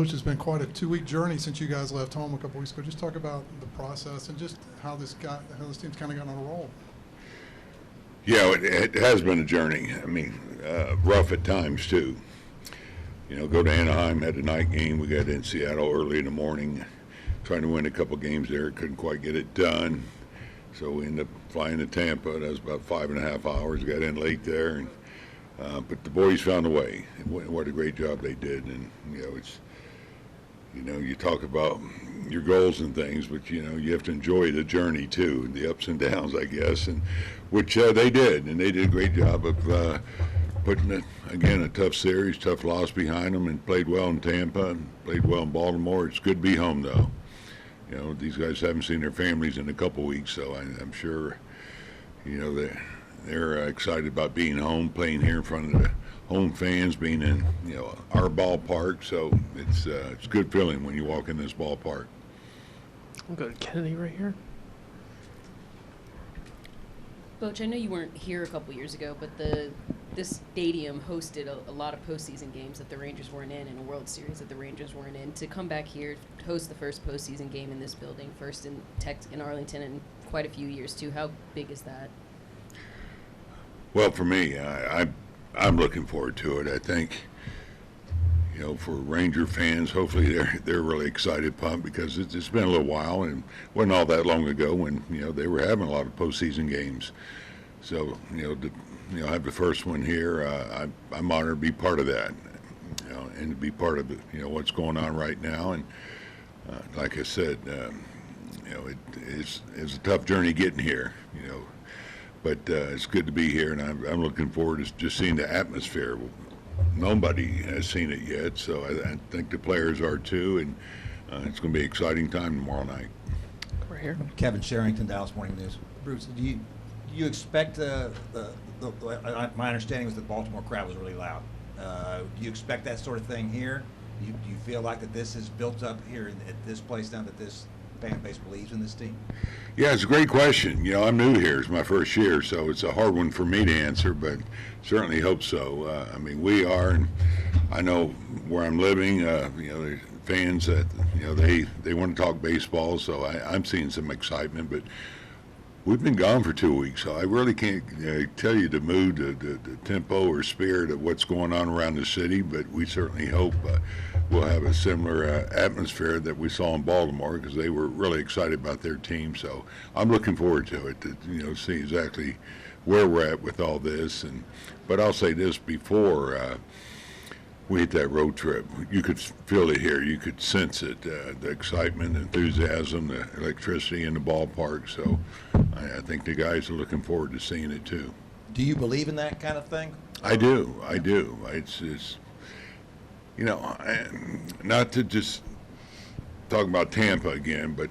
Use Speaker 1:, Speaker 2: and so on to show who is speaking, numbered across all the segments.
Speaker 1: Coach, it's been quite a 2-week journey since you guys left home a couple weeks ago. Just talk about the process and just how this team's kind of gotten on a roll.
Speaker 2: Yeah, it has been a journey. I mean, rough at times too. You know, go to Anaheim, had a night game. We got in Seattle early in the morning, trying to win a couple games there. Couldn't quite get it done. So we ended up flying to Tampa. That was about 5.5 hours. Got in late there, and but the boys found a way. What a great job they did. And you talk about your goals and things, but you have to enjoy the journey too, the ups and downs, I guess, and which they did, and they did a great job of putting a tough series, tough loss behind them, and played well in Tampa, and played well in Baltimore. It's good to be home though. These guys haven't seen their families in a couple weeks, so I'm sure, they're excited about being home, playing here in front of the home fans, being in, our ballpark. So it's a good feeling when you walk in this ballpark.
Speaker 3: I'll go to Kennedy right here.
Speaker 4: Bochy, I know you weren't here a couple years ago, but this stadium hosted a lot of postseason games that the Rangers weren't in, and a World Series that the Rangers weren't in. To come back here, host the first postseason game in this building, first in Arlington in quite a few years too. How big is that?
Speaker 2: Well, for me, I'm looking forward to it. I think, for Ranger fans, hopefully they're really excited, pumped, because it's been a little while, and it wasn't all that long ago when they were having a lot of postseason games. So to have the first one here, I'm honored to be part of that, and to be part of what's going on right now. And like I said, it's a tough journey getting here, but it's good to be here, and I'm looking forward to just seeing the atmosphere. Nobody has seen it yet, so I think the players are too, and it's going to be an exciting time tomorrow night.
Speaker 3: Right here.
Speaker 5: Kevin Sherrington, Dallas Morning News. Bruce, do you expect my understanding was the Baltimore crowd was really loud. Do you expect that sort of thing here? Do you feel like that this is built up here at this place now that this fan base believes in this team?
Speaker 2: Yeah, it's a great question. I'm new here. It's my first year, so it's a hard one for me to answer, but certainly hope so. We are, and I know where I'm living, there's fans that, they want to talk baseball, so I'm seeing some excitement, but we've been gone for 2 weeks, so I really can't tell you the mood, the tempo or spirit of what's going on around the city, but we certainly hope we'll have a similar atmosphere that we saw in Baltimore, because they were really excited about their team. So I'm looking forward to it, to see exactly where we're at with all this. But I'll say this, before we hit that road trip, you could feel it here. You could sense it, the excitement, the enthusiasm, the electricity in the ballpark. So I think the guys are looking forward to seeing it too.
Speaker 5: Do you believe in that kind of thing?
Speaker 2: I do. It's not to just talk about Tampa again, but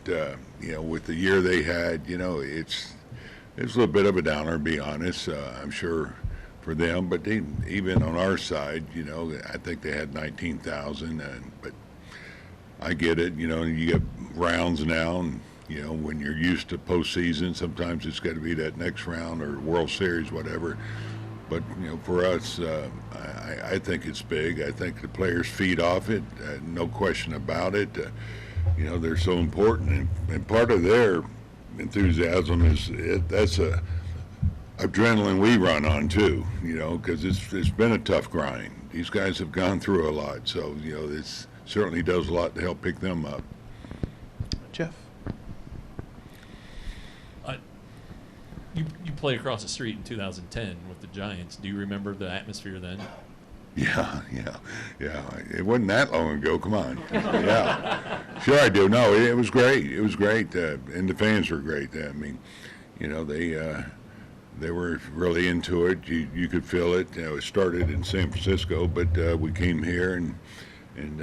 Speaker 2: with the year they had, it's a little bit of a downer, to be honest. I'm sure for them, but even on our side, I think they had 19,000, but I get it. You get rounds now, and when you're used to postseason, sometimes it's got to be that next round or World Series, whatever. But for us, I think it's big. I think the players feed off it, no question about it. They're so important, and part of their enthusiasm is that's a adrenaline we run on too. Because it's been a tough grind. These guys have gone through a lot, so this certainly does a lot to help pick them up.
Speaker 3: Jeff.
Speaker 6: You played across the street in 2010 with the Giants. Do you remember the atmosphere then?
Speaker 2: Yeah. It wasn't that long ago. Come on. Yeah. Sure I do. No, it was great. And the fans were great. They were really into it. You could feel it. It started in San Francisco, but we came here and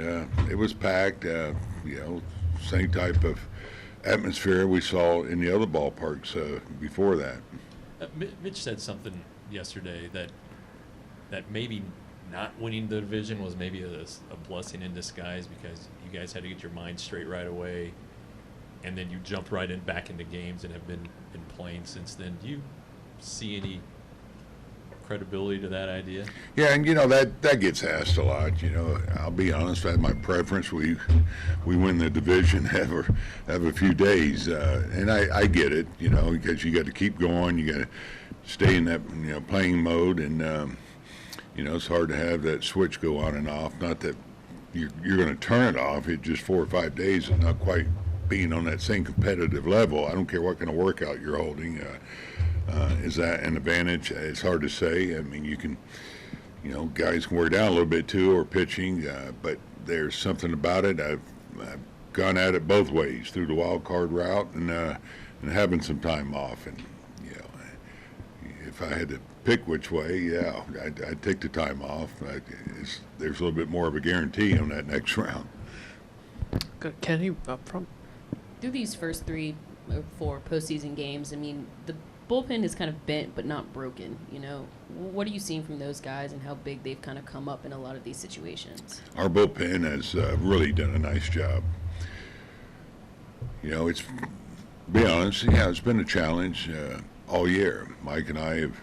Speaker 2: it was packed. Same type of atmosphere we saw in the other ballparks before that.
Speaker 6: Mitch said something yesterday that maybe not winning the division was maybe a blessing in disguise, because you guys had to get your mind straight right away, and then you jumped right back into games and have been playing since then. Do you see any credibility to that idea?
Speaker 2: Yeah, and that gets asked a lot. I'll be honest. My preference, we win the division, have a few days, and I get it. Because you got to keep going. You got to stay in that playing mode, and it's hard to have that switch go on and off. Not that you're going to turn it off. It's just 4 or 5 days and not quite being on that same competitive level. I don't care what kind of workout you're holding. Is that an advantage? It's hard to say. I mean, you can, guys can wear down a little bit too, or pitching, but there's something about it. I've gone at it both ways, through the wild card route and having some time off. And if I had to pick which way, yeah, I'd take the time off. There's a little bit more of a guarantee on that next round.
Speaker 3: Good. Kennedy up front.
Speaker 4: Through these first 3 or 4 postseason games, I mean, the bullpen is kind of bent but not broken. What are you seeing from those guys and how big they've kind of come up in a lot of these situations?
Speaker 2: Our bullpen has really done a nice job. It's, be honest, it's been a challenge all year. Mike and I have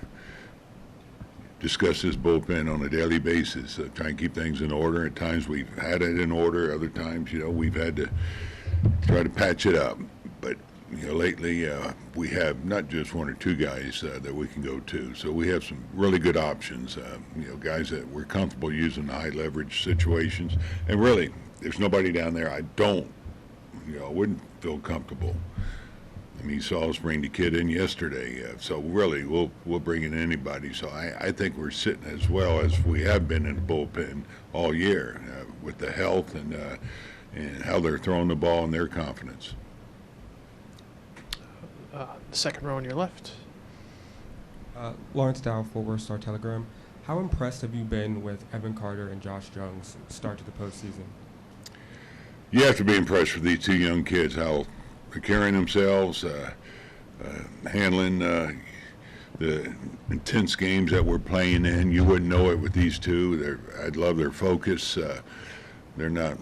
Speaker 2: discussed this bullpen on a daily basis, trying to keep things in order. At times we've had it in order. Other times, we've had to try to patch it up. But lately we have not just 1 or 2 guys that we can go to. So we have some really good options, guys that we're comfortable using in high leverage situations. And really, there's nobody down there I wouldn't feel comfortable. I mean, you saw us bring the kid in yesterday. So really, we'll bring in anybody. So I think we're sitting as well as we have been in the bullpen all year with the health and how they're throwing the ball and their confidence.
Speaker 3: The second row on your left.
Speaker 7: Lawrence Dow, Fort Worth Star Telegram. How impressed have you been with Evan Carter and Josh Jung's start to the postseason?
Speaker 2: You have to be impressed with these 2 young kids, how they're carrying themselves, handling the intense games that we're playing in. You wouldn't know it with these 2. I'd love their focus. They're not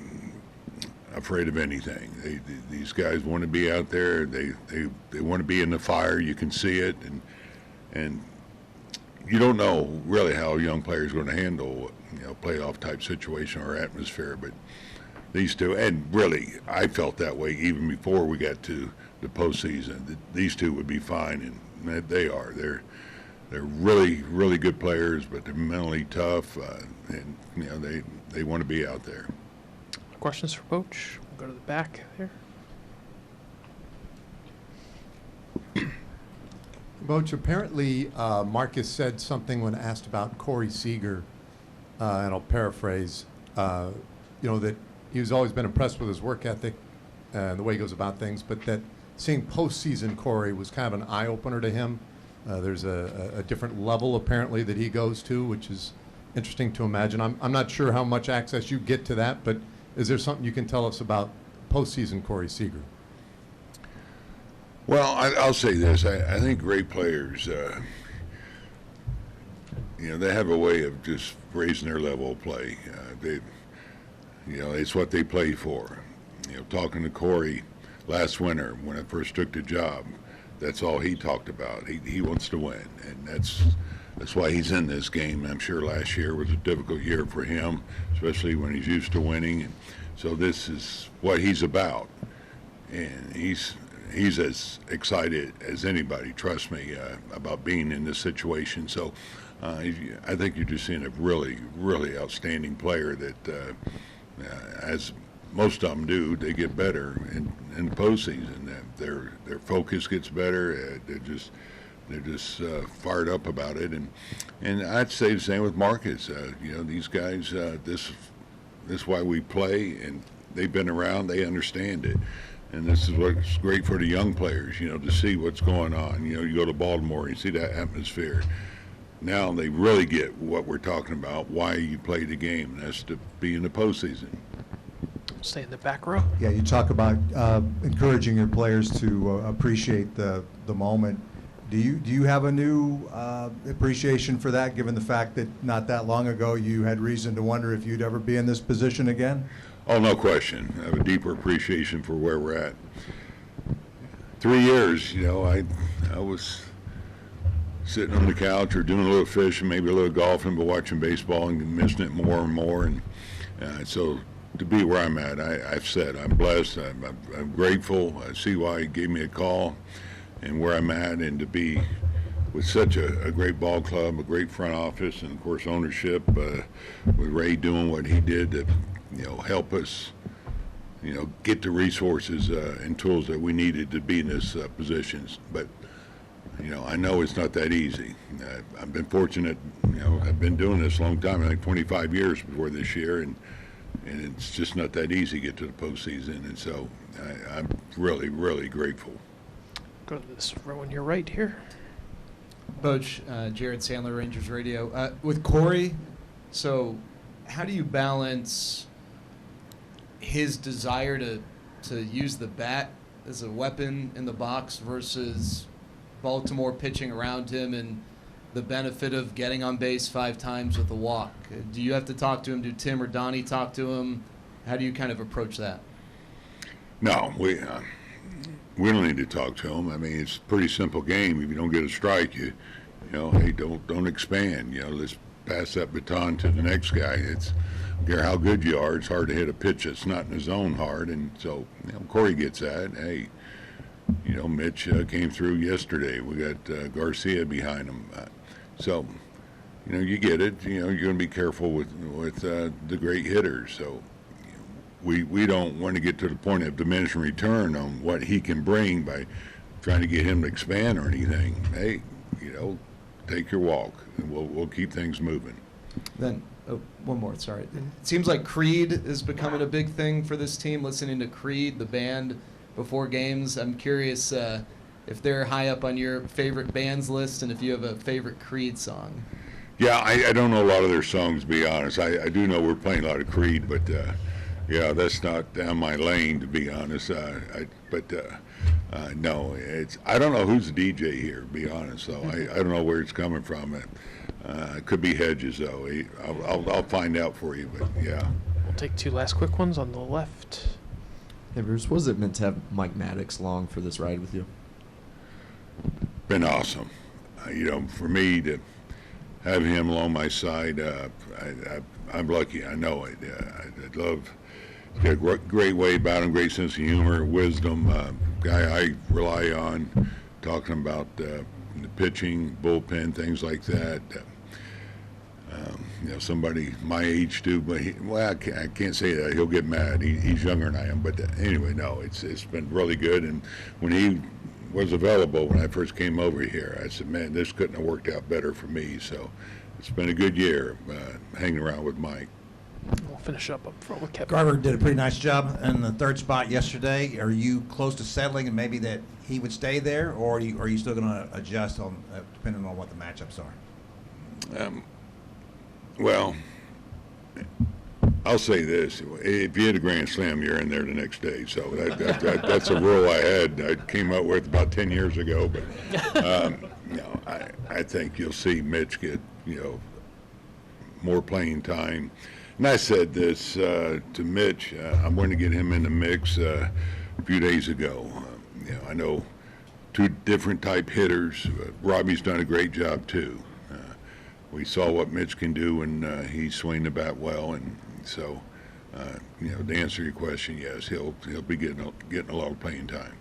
Speaker 2: afraid of anything. These guys want to be out there. They want to be in the fire. You can see it, and you don't know really how a young player is going to handle playoff type situation or atmosphere. But these 2, and really, I felt that way even before we got to the postseason. These 2 would be fine, and they are. They're really, really good players, but they're mentally tough, and they want to be out there.
Speaker 3: Questions for Bochy? We'll go to the back there.
Speaker 8: Bochy, apparently Marcus said something when asked about Corey Seager, and I'll paraphrase, that he's always been impressed with his work ethic and the way he goes about things, but that seeing postseason Corey was kind of an eye-opener to him. There's a different level, apparently, that he goes to, which is interesting to imagine. I'm not sure how much access you get to that, but is there something you can tell us about postseason Corey Seager?
Speaker 2: Well, I'll say this. I think great players, they have a way of just raising their level of play. It's what they play for. Talking to Corey last winter when I first took the job, that's all he talked about. He wants to win, and that's why he's in this game. I'm sure last year was a difficult year for him, especially when he's used to winning. And so this is what he's about, and he's as excited as anybody, trust me, about being in this situation. So I think you're just seeing a really, really outstanding player that, as most of them do, they get better in the postseason. Their focus gets better. They're just fired up about it, and I'd say the same with Marcus. These guys, this is why we play, and they've been around. They understand it, and this is what's great for the young players. To see what's going on. You go to Baltimore, you see that atmosphere. Now they really get what we're talking about. Why you play the game, and that's to be in the postseason.
Speaker 3: Stay in the back row.
Speaker 9: Yeah, you talk about encouraging your players to appreciate the moment. Do you have a new appreciation for that, given the fact that not that long ago you had reason to wonder if you'd ever be in this position again?
Speaker 2: Oh, no question. I have a deeper appreciation for where we're at. 3 years, I was sitting on the couch or doing a little fishing, maybe a little golfing, but watching baseball and missing it more and more. And so to be where I'm at, I've said I'm blessed. I'm grateful. I see why he gave me a call and where I'm at, and to be with such a great ball club, a great front office, and of course ownership, with Ray doing what he did to, help us, get the resources and tools that we needed to be in this positions. But I know it's not that easy. I've been fortunate. I've been doing this a long time. I think 25 years before this year, and it's just not that easy to get to the postseason. And so I'm really, really grateful.
Speaker 3: Go to this row on your right here.
Speaker 10: Boch, Jared Sandler, Rangers Radio. With Corey, so how do you balance his desire to use the bat as a weapon in the box versus Baltimore pitching around him and the benefit of getting on base 5 times with a walk? Do you have to talk to him? Do Tim or Donnie talk to him? How do you kind of approach that?
Speaker 2: No, we don't need to talk to him. I mean, it's a pretty simple game. If you don't get a strike, hey, don't expand. Let's pass that baton to the next guy. It's, I don't care how good you are, it's hard to hit a pitch that's not in the zone hard. And so, Corey gets that. Hey, Mitch came through yesterday. We got Garcia behind him. So, you get it. You're going to be careful with the great hitters. So, we don't want to get to the point of diminishing return on what he can bring by trying to get him to expand or anything. Hey, take your walk, and we'll keep things moving.
Speaker 10: Then, one more, sorry. It seems like Creed is becoming a big thing for this team, listening to Creed, the band, before games. I'm curious if they're high up on your favorite bands list and if you have a favorite Creed song.
Speaker 2: Yeah, I don't know a lot of their songs, to be honest. I do know we're playing a lot of Creed, but yeah, that's not down my lane, to be honest. No, I don't know who's the DJ here, to be honest, though. I don't know where it's coming from. It could be Hedges, though. I'll find out for you, but yeah.
Speaker 3: We'll take 2 last quick ones on the left.
Speaker 11: Hey, Bruce, what is it meant to have Mike Maddox along for this ride with you?
Speaker 2: Been awesome. For me to have him along my side, I'm lucky. I know it. I'd love. He's got a great way about him, great sense of humor, wisdom. Guy I rely on, talking about the pitching, bullpen, things like that. Somebody my age too, but I can't say that. He'll get mad. He's younger than I am. But anyway, no, it's been really good. And when he was available when I first came over here, I said, man, this couldn't have worked out better for me. So it's been a good year hanging around with Mike.
Speaker 3: We'll finish up front with Kevin.
Speaker 5: Garver did a pretty nice job in the 3rd spot yesterday. Are you close to settling and maybe that he would stay there, or are you still going to adjust on depending on what the matchups are?
Speaker 2: Well, I'll say this: if you hit a grand slam, you're in there the next day. So that's a rule I came up with about 10 years ago. But I think you'll see Mitch get more playing time. And I said this to Mitch. I'm going to get him in the mix a few days ago. I know 2 different type hitters. Robbie's done a great job too. We saw what Mitch can do when he's swinging the bat well, and so to answer your question, yes, he'll be getting a lot of playing time.